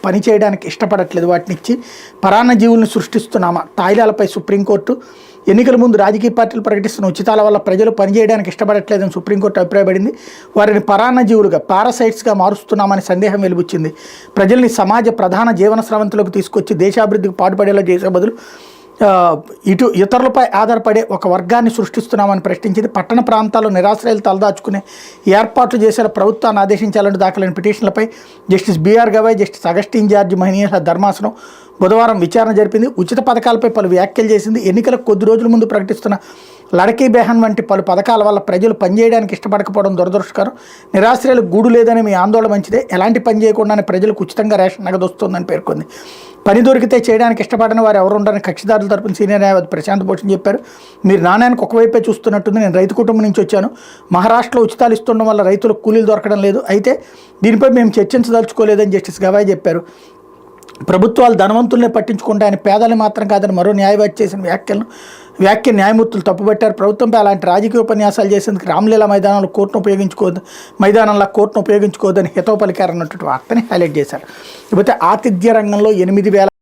పని చేయడానికి ఇష్టపడట్లేదు, వాటిని ఇచ్చి పరాన్న జీవులను సృష్టిస్తున్నామా? తాయిలాలపై సుప్రీంకోర్టు. ఎన్నికల ముందు రాజకీయ పార్టీలు ప్రకటిస్తున్న ఉచితాల వల్ల ప్రజలు పనిచేయడానికి ఇష్టపడట్లేదని సుప్రీంకోర్టు అభిప్రాయపడింది. వారిని పరాన్న జీవులుగా, పారాసైట్స్గా మారుస్తున్నామని సందేహం వెలుబుచ్చింది. ప్రజల్ని సమాజ ప్రధాన జీవన స్రవంతిలోకి తీసుకొచ్చి దేశాభివృద్ధికి పాటుపడేలా చేసే బదులు ఇతరులపై ఆధారపడే ఒక వర్గాన్ని సృష్టిస్తున్నామని ప్రశ్నించింది. పట్టణ ప్రాంతాల్లో నిరాశ్రయాలు తలదాచుకునే ఏర్పాట్లు చేసేలా ప్రభుత్వాన్ని ఆదేశించాలని దాఖలైన పిటిషన్లపై justice BR Gavai, justice Augustine George మహనీయుల ధర్మాసనం బుధవారం విచారణ జరిపింది. ఉచిత పథకాలపై పలు వ్యాఖ్యలు చేసింది. ఎన్నికలకు కొద్ది రోజుల ముందు ప్రకటిస్తున్న లడకీ బెహన్ వంటి పలు పథకాల వల్ల ప్రజలు పనిచేయడానికి ఇష్టపడకపోవడం దురదృష్టకరం. నిరాశ్రయాలకు గూడు లేదని మీ ఆందోళన మంచిదే. ఎలాంటి పని చేయకుండానే ప్రజలకు ఉచితంగా రేషన్ నగదు వస్తుందని పేర్కొంది. పని దొరికితే చేయడానికి ఇష్టపడని వారు ఎవరుండరని కక్షిదారుల తరపున సీనియర్ న్యాయవాది ప్రశాంత్ భూషణ్ చెప్పారు. మీరు నాణ్యానికి ఒకవైపే చూస్తున్నట్టుంది. నేను రైతు కుటుంబం నుంచి వచ్చాను. మహారాష్ట్రలో ఉచితాలు ఇస్తుండడం వల్ల రైతులకు కూలీలు దొరకడం లేదు. అయితే దీనిపై మేము చర్చించదలుచుకోలేదని జస్టిస్ గవాయ్ చెప్పారు. ప్రభుత్వాలు ధనవంతుల్నే పట్టించుకుంటాయని, పేదలు మాత్రం కాదని మరో న్యాయవాది చేసిన వ్యాఖ్య న్యాయమూర్తులు తప్పుపట్టారు. ప్రభుత్వంపై అలాంటి రాజకీయ ఉపన్యాసాలు చేసేందుకు రామ్లీలా మైదానంలో కోర్టును ఉపయోగించుకోవద్దని హితవు పలికారన్నటువంటి వార్తని హైలైట్ చేశారు. ఇకపోతే ఆతిథ్య రంగంలో 8,000